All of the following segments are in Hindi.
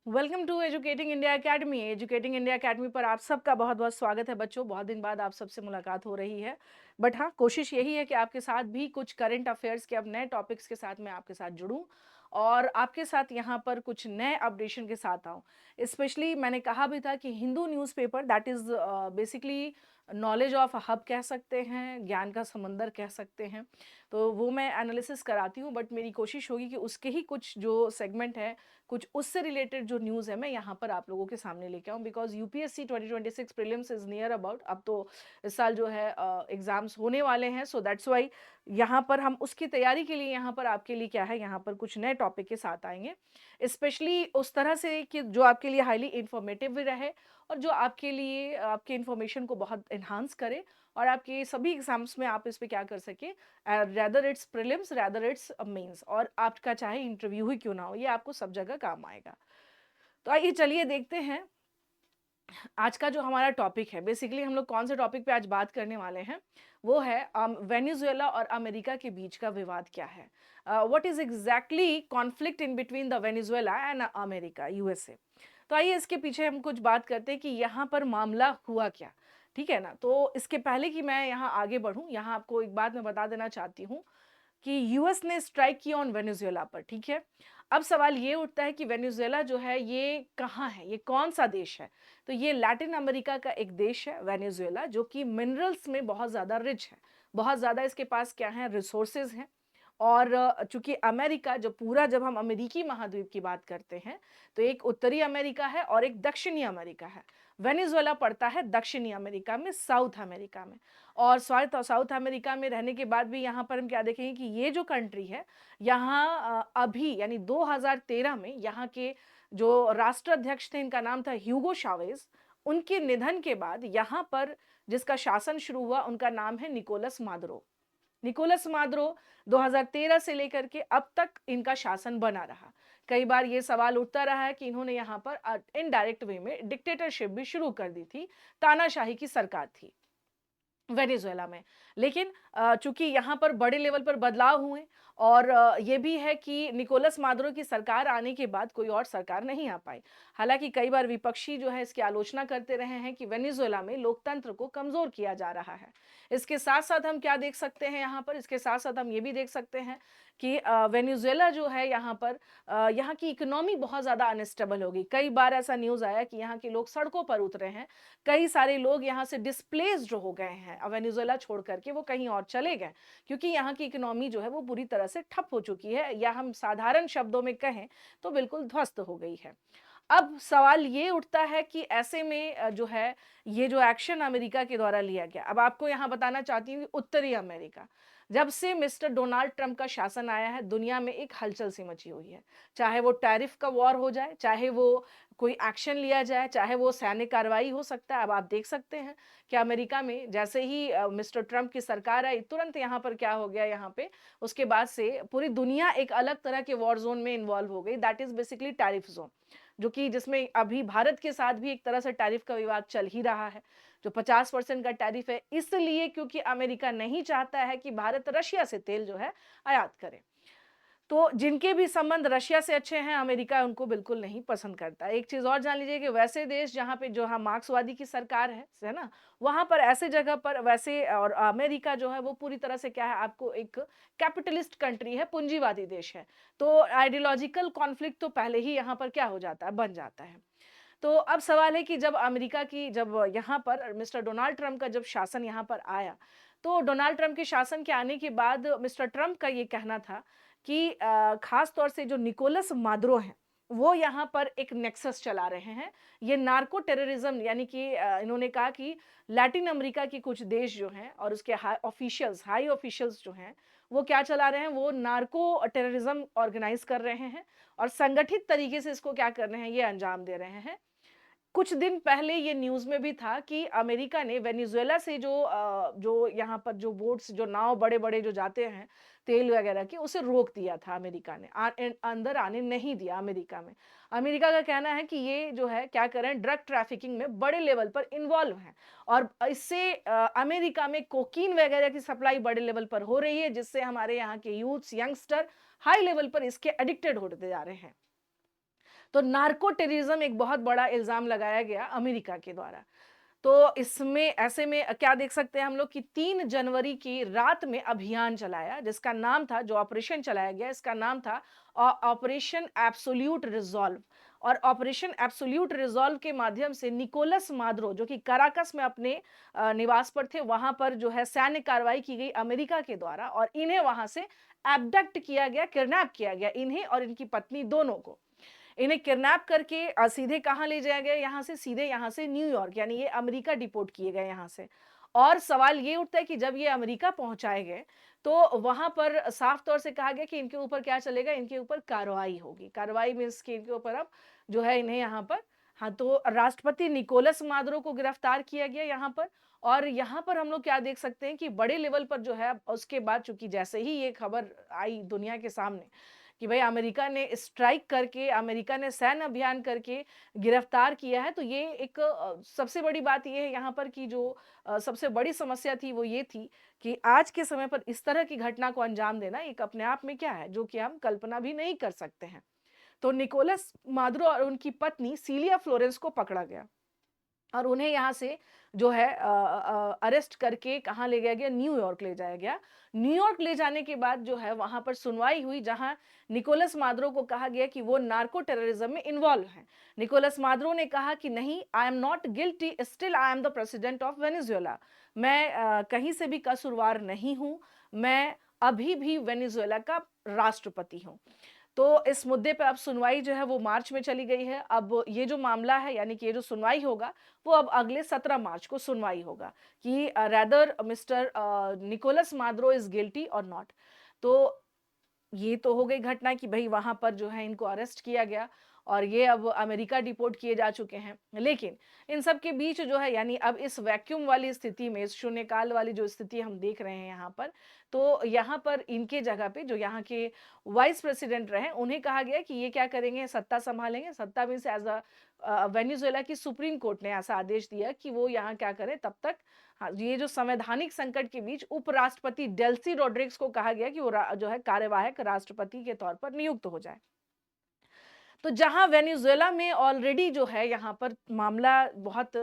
Welcome to educating India academy. Educating India academy पर आप सबका बहुत बहुत स्वागत है बच्चों। बहुत दिन बाद आप सबसे मुलाकात हो रही है, बट हाँ, कोशिश यही है कि आपके साथ भी कुछ करंट अफेयर्स के अब नए टॉपिक्स के साथ मैं आपके साथ जुड़ूं और आपके साथ यहाँ पर कुछ नए अपडेशन के साथ आऊँ। स्पेशली मैंने कहा भी था कि Hindu newspaper that is basically knowledge of hub कह सकते हैं, ज्ञान का समंदर कह सकते हैं। तो वो मैं एनालिसिस कराती हूँ, बट मेरी कोशिश होगी कि उसके ही कुछ जो सेगमेंट है, कुछ उससे रिलेटेड जो न्यूज़ है, मैं यहाँ पर आप लोगों के सामने लेके आऊँ। Because UPSC 2026 prelims is near about. अब तो इस साल जो है एग्जाम्स होने वाले हैं, सो दैट्स वाई यहाँ पर हम उसकी तैयारी के लिए यहाँ पर आपके लिए क्या है, यहाँ पर कुछ नए टॉपिक के साथ आएंगे, स्पेशली उस तरह से कि जो आपके लिए हाईली इंफॉर्मेटिव भी रहे और जो आपके लिए आपके इंफॉर्मेशन को बहुत इन्हांस करे और आपके सभी एग्जाम्स में आप इस पे क्या कर सके, rather it's prelims rather it's mains, और आपका चाहे इंटरव्यू ही क्यों ना हो, ये आपको सब जगह काम आएगा। तो आइए चलिए देखते हैं आज का जो हमारा टॉपिक है। बेसिकली हम लोग कौन से टॉपिक पे आज बात करने वाले हैं, वो है वेनेजुएला और अमेरिका के बीच का विवाद क्या है। What is exactly conflict in between the Venezuela and America USA. तो आइए इसके पीछे हम कुछ बात करते हैं कि यहाँ पर मामला हुआ क्या। ठीक है ना। तो इसके पहले कि मैं यहाँ आगे बढ़ूँ, यहाँ आपको एक बात मैं बता देना चाहती हूँ कि यूएस ने स्ट्राइक किया ऑन वेनेजुएला पर। ठीक है। अब सवाल ये उठता है कि वेनेजुएला जो है ये कहाँ है, ये कौन सा देश है। तो ये लैटिन अमेरिका का एक देश है वेनेजुएला, जो कि मिनरल्स में बहुत ज़्यादा रिच है। बहुत ज़्यादा इसके पास क्या है, रिसोर्सेज हैं। और चूंकि अमेरिका जो पूरा, जब हम अमेरिकी महाद्वीप की बात करते हैं तो एक उत्तरी अमेरिका है और एक दक्षिणी अमेरिका है। वेनेजुएला पड़ता है दक्षिणी अमेरिका में, साउथ अमेरिका में। और साउथ अमेरिका में रहने के बाद भी यहाँ पर हम क्या देखेंगे कि ये जो कंट्री है, यहाँ अभी यानी 2013 में यहाँ के जो राष्ट्राध्यक्ष थे, इनका नाम था ह्यूगो शावेज। उनके निधन के बाद यहाँ पर जिसका शासन शुरू हुआ, उनका नाम है निकोलस मादुरो। निकोलस मादुरो 2013 से लेकर के अब तक इनका शासन बना रहा। कई बार ये सवाल उठता रहा है कि इन्होंने यहाँ पर इनडायरेक्ट वे में डिक्टेटरशिप भी शुरू कर दी थी, तानाशाही की सरकार थी वेनेजुएला में। लेकिन चूंकि यहाँ पर बड़े लेवल पर बदलाव हुए और ये भी है कि निकोलस मादुरो की सरकार आने के बाद कोई और सरकार नहीं आ पाई। हालांकि कई बार विपक्षी जो है इसकी आलोचना करते रहे हैं कि वेनेजुएला में लोकतंत्र को कमजोर किया जा रहा है। इसके साथ साथ हम क्या देख सकते हैं यहाँ पर, इसके साथ साथ हम ये भी देख सकते हैं कि वेनेजुएला जो है यहाँ पर यहाँ की इकोनॉमी बहुत ज़्यादा अनस्टेबल होगी। कई बार ऐसा न्यूज़ आया कि यहाँ के लोग सड़कों पर उतरे हैं। कई सारे लोग यहाँ से डिस्प्लेस्ड हो गए हैं, वेनेजुएला छोड़ करके वो कहीं और चले गए, क्योंकि यहाँ की इकोनॉमी जो है वो पूरी तरह से ठप हो चुकी है, या हम साधारण शब्दों में कहें तो बिल्कुल ध्वस्त हो गई है। अब सवाल ये उठता है कि ऐसे में जो है ये जो एक्शन अमेरिका के द्वारा लिया गया। अब आपको यहाँ बताना चाहती हूँ कि उत्तरी अमेरिका, जब से मिस्टर डोनाल्ड ट्रंप का शासन आया है, दुनिया में एक हलचल सी मची हुई है। चाहे वो टैरिफ का वॉर हो जाए, चाहे वो कोई एक्शन लिया जाए, चाहे वो सैन्य कार्रवाई हो सकता है। अब आप देख सकते हैं कि अमेरिका में जैसे ही मिस्टर ट्रंप की सरकार आई, तुरंत यहाँ पर क्या हो गया, यहाँ पे उसके बाद से पूरी दुनिया एक अलग तरह के वॉर जोन में इन्वॉल्व हो गई, that is basically tariff zone, जो कि जिसमें अभी भारत के साथ भी एक तरह से टैरिफ का विवाद चल ही रहा है। जो 50% का टैरिफ है, इसलिए क्योंकि अमेरिका नहीं चाहता है कि भारत रशिया से तेल जो है आयात करे। तो जिनके भी संबंध रशिया से अच्छे हैं, अमेरिका उनको बिल्कुल नहीं पसंद करता। एक चीज और जान लीजिए कि वैसे देश जहाँ पे जो हाँ मार्क्सवादी की सरकार है ना, वहां पर ऐसे जगह पर वैसे, और अमेरिका जो है वो पूरी तरह से क्या है, आपको एक कैपिटलिस्ट कंट्री है, पूंजीवादी देश है। तो आइडियोलॉजिकल कॉन्फ्लिक्ट तो पहले ही यहाँ पर क्या हो जाता है, बन जाता है। तो अब सवाल है कि जब अमेरिका की, जब यहाँ पर मिस्टर डोनाल्ड ट्रंप का जब शासन यहाँ पर आया, तो डोनाल्ड ट्रंप के शासन के आने के बाद मिस्टर ट्रंप का ये कहना था कि खास तौर से जो निकोलस मादुरो हैं, वो यहाँ पर एक नेक्सस चला रहे हैं। ये नार्को टेररिज्म, यानी कि इन्होंने कहा कि लैटिन अमेरिका के कुछ देश जो हैं और उसके हाई ऑफिशियल्स जो हैं, वो क्या चला रहे हैं, वो नार्को टेररिज्म ऑर्गेनाइज कर रहे हैं और संगठित तरीके से इसको क्या कर रहे हैं, ये अंजाम दे रहे हैं। कुछ दिन पहले ये न्यूज़ में भी था कि अमेरिका ने वेनेजुएला से जो यहाँ पर जो बोट्स, जो नाव बड़े-बड़े जो जाते हैं तेल वगैरह के, उसे रोक दिया था अमेरिका ने। अंदर आने नहीं दिया अमेरिका में। अमेरिका का कहना है कि ये जो है क्या कर रहे हैं, ड्रग ट्रैफिकिंग में बड़े लेवल पर इन्वॉल्व हैं और इससे अमेरिका में कोकीन वगैरह की सप्लाई बड़े लेवल पर हो रही है, जिससे हमारे यहाँ के यूथ्स, यंगस्टर हाई लेवल पर इसके एडिक्टेड होते जा रहे हैं। तो नार्को टेररिज्म एक बहुत बड़ा इल्ज़ाम लगाया गया अमेरिका के द्वारा। तो इसमें ऐसे में क्या देख सकते हैं हम लोग कि 3 जनवरी की रात में अभियान चलाया, जिसका नाम था, जो ऑपरेशन चलाया गया, इसका नाम था ऑपरेशन एब्सोल्यूट रिज़ॉल्व। और ऑपरेशन एब्सोल्यूट रिज़ॉल्व के माध्यम से निकोलस मादुरो, जो कि काराकस में अपने निवास पर थे, वहां पर जो है सैन्य कार्रवाई की गई अमेरिका के द्वारा, और इन्हें वहां से एब्डक्ट किया गया, किडनैप किया गया, इन्हें और इनकी पत्नी दोनों को। इन्हें किडनैप करके सीधे कहाँ ले जाया गया, यहाँ से सीधे, यहाँ से न्यूयॉर्क, यानी ये अमेरिका डिपोर्ट किए गए यहाँ से। और सवाल ये उठता है कि जब ये अमेरिका पहुंचाए गए तो वहां पर साफ तौर से कहा गया कि इनके ऊपर क्या चलेगा, इनके ऊपर कार्रवाई होगी। कार्रवाई मीन्स कि इनके ऊपर अब जो है इन्हें यहाँ पर, हाँ, तो राष्ट्रपति निकोलस मादुरो को गिरफ्तार किया गया यहाँ पर। और यहाँ पर हम लोग क्या देख सकते हैं कि बड़े लेवल पर जो है उसके बाद, चूंकि जैसे ही ये खबर आई दुनिया के सामने कि भाई अमेरिका ने स्ट्राइक करके, अमेरिका ने सैन्य अभियान करके गिरफ्तार किया है, तो ये एक सबसे बड़ी बात ये है यहाँ पर कि जो सबसे बड़ी समस्या थी वो ये थी कि आज के समय पर इस तरह की घटना को अंजाम देना एक अपने आप में क्या है, जो कि हम कल्पना भी नहीं कर सकते हैं। तो निकोलस मादुरो और उनकी पत्नी सीलिया फ्लोरेंस को पकड़ा गया और उन्हें यहाँ से जो है अरेस्ट करके कहाँ ले गया गया, न्यूयॉर्क ले जाया गया। न्यूयॉर्क ले जाने के बाद जो है वहां पर सुनवाई हुई, जहां निकोलस मादुरो को कहा गया कि वो नार्को टेररिज्म में इन्वॉल्व हैं। निकोलस मादुरो ने कहा कि नहीं, I am not guilty, still I am the president of Venezuela. मैं कहीं से भी कसूरवार नहीं हूं, मैं अभी भी वेनेजुएला का राष्ट्रपति हूं। तो इस मुद्दे पे अब सुनवाई जो है वो मार्च में चली गई है। अब ये जो मामला है, यानी कि ये जो सुनवाई होगा, वो अब अगले 17 मार्च को सुनवाई होगा कि rather mister Nicolas Maduro is guilty और नॉट। तो ये तो हो गई घटना कि भई वहाँ पर जो है इनको अरेस्ट किया गया और ये अब अमेरिका डिपोर्ट किए जा चुके हैं। लेकिन इन सब के बीच जो है, यानी अब इस वैक्यूम वाली स्थिति में, इस शून्यकाल वाली जो स्थिति हम देख रहे हैं यहाँ पर, तो यहाँ पर इनके जगह पे जो यहाँ के वाइस प्रेसिडेंट रहे, उन्हें कहा गया कि ये क्या करेंगे, सत्ता संभालेंगे। सत्ता मीन्स एज वेनेजुएला की सुप्रीम कोर्ट ने ऐसा आदेश दिया कि वो यहाँ क्या करें तब तक। हाँ, ये जो संवैधानिक संकट के बीच उपराष्ट्रपति डेल्सी रॉड्रिग्स को कहा गया कि वो जो है कार्यवाहक राष्ट्रपति के तौर पर नियुक्त हो जाए। तो जहां वेनेजुएला में ऑलरेडी जो है यहाँ पर मामला बहुत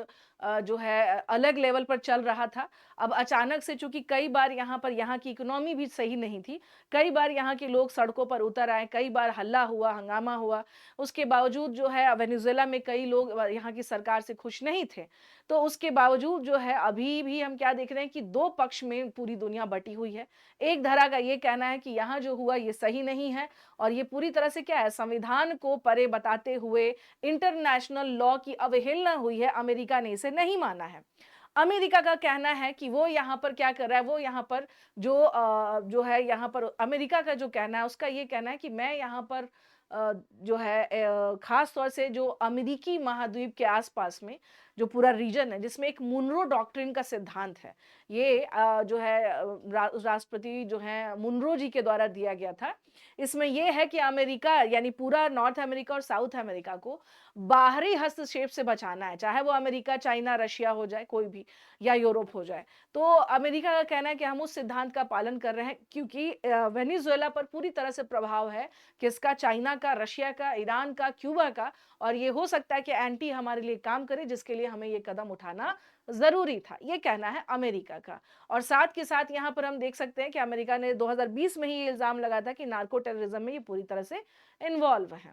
जो है अलग लेवल पर चल रहा था। अब अचानक से, चूंकि कई बार यहाँ पर यहाँ की इकोनॉमी भी सही नहीं थी, कई बार यहाँ के लोग सड़कों पर उतर आए, कई बार हल्ला हुआ, हंगामा हुआ, उसके बावजूद जो है वेनेजुएला में कई लोग यहाँ की सरकार से खुश नहीं थे। तो उसके बावजूद जो है अभी भी हम क्या देख रहे हैं कि दो पक्ष में पूरी दुनिया बटी हुई है। एक धारा का ये कहना है कि यहाँ जो हुआ ये सही नहीं है और ये पूरी तरह से क्या है, संविधान को परे बताते हुए इंटरनेशनल लॉ की अवहेलना हुई है, अमेरिका ने इसे नहीं माना है। अमेरिका का कहना है कि वो यहाँ पर क्या कर रहा है, वो यहाँ पर जो है यहाँ पर अमेरिका का जो कहना है, उसका ये कहना है कि मैं यहाँ पर जो है खास तौर से जो अमेरिकी महाद्वीप के आसपास में जो पूरा रीजन है, जिसमें एक मुनरो डॉक्ट्रिन का सिद्धांत है, ये जो है राष्ट्रपति जो है मुनरो जी के द्वारा दिया गया था। इसमें यह है कि अमेरिका, यानी पूरा नॉर्थ अमेरिका और साउथ अमेरिका को बाहरी हस्तक्षेप से बचाना है, चाहे वो अमेरिका, चाइना, रशिया हो जाए, कोई भी, या यूरोप हो जाए। तो अमेरिका का कहना है कि हम उस सिद्धांत का पालन कर रहे हैं, क्योंकि वेनेजुएला पर पूरी तरह से प्रभाव है किसका, चाइना का, रशिया का, ईरान का, क्यूबा का, और ये हो सकता है कि एंटी हमारे लिए काम करे, जिसके लिए हमें ये कदम उठाना जरूरी था, ये कहना है अमेरिका का। और साथ के साथ यहाँ पर हम देख सकते हैं कि अमेरिका ने 2020 में ही ये इल्जाम लगाया था कि नार्को टेररिज्म में ये पूरी तरह से इन्वॉल्व है।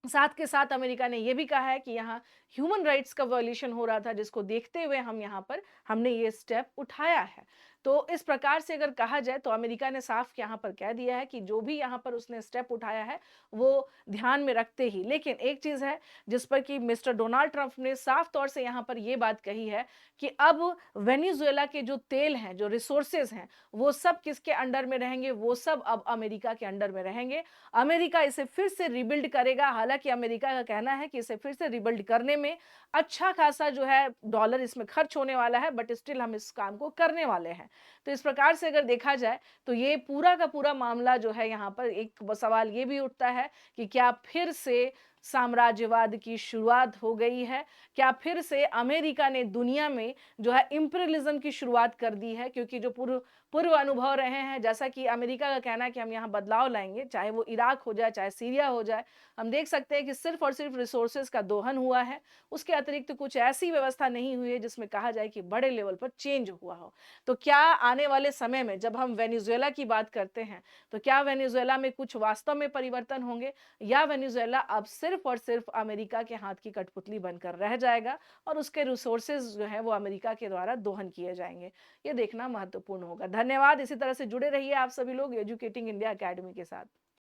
साथ के साथ अमेरिका ने यह भी कहा है कि यहाँ ह्यूमन राइट्स का वायलेशन हो रहा था, जिसको देखते हुए हमने ये स्टेप उठाया है। तो इस प्रकार से अगर कहा जाए तो अमेरिका ने साफ यहाँ पर कह दिया है कि जो भी यहाँ पर उसने स्टेप उठाया है वो ध्यान में रखते ही। लेकिन एक चीज है जिस पर कि मिस्टर डोनाल्ड ट्रंप ने साफ तौर से यहाँ पर यह बात कही है कि अब वेनेजुएला के जो तेल हैं, जो रिसोर्सेज हैं, वो सब किसके अंडर में रहेंगे, वो सब अब अमेरिका के अंडर में रहेंगे। अमेरिका इसे फिर से रिबिल्ड करेगा। हालांकि अमेरिका का कहना है कि इसे फिर से रिबिल्ड करने में अच्छा खासा जो है डॉलर इसमें खर्च होने वाला है, बट स्टिल हम इस काम को करने वाले हैं। तो इस प्रकार से अगर देखा जाए तो ये पूरा का पूरा मामला जो है, यहाँ पर एक सवाल ये भी उठता है कि क्या फिर से साम्राज्यवाद की शुरुआत हो गई है, क्या फिर से अमेरिका ने दुनिया में जो है इंपीरियलिज्म की शुरुआत कर दी है, क्योंकि जो पूर्व अनुभव रहे हैं, जैसा कि अमेरिका का कहना है कि हम यहाँ बदलाव लाएँगे, चाहे वो इराक हो जाए, चाहे सीरिया हो जाए। हम देख सकते हैं कि सिर्फ़ और सिर्फ़ रिसोर्सेज़ का दोहन हुआ है, उसके अतिरिक्त कुछ ऐसी व्यवस्था नहीं हुई है जिसमें कहा जाए कि बड़े लेवल पर चेंज हुआ हो। तो क्या आने वाले समय में जब हम वेनेज़ुएला की बात करते हैं, तो क्या वेनेज़ुएला में कुछ वास्तव में परिवर्तन होंगे या वेनेज़ुएला अब सिर्फ़ और सिर्फ़ अमेरिका के हाथ की कठपुतली बनकर रह जाएगा और उसके रिसोर्सेज़ जो हैं वो अमेरिका के द्वारा दोहन किए जाएँगे? ये देखना महत्वपूर्ण होगा। धन्यवाद, इसी तरह से जुड़े रहिए आप सभी लोग एजुकेटिंग इंडिया अकेडमी के साथ।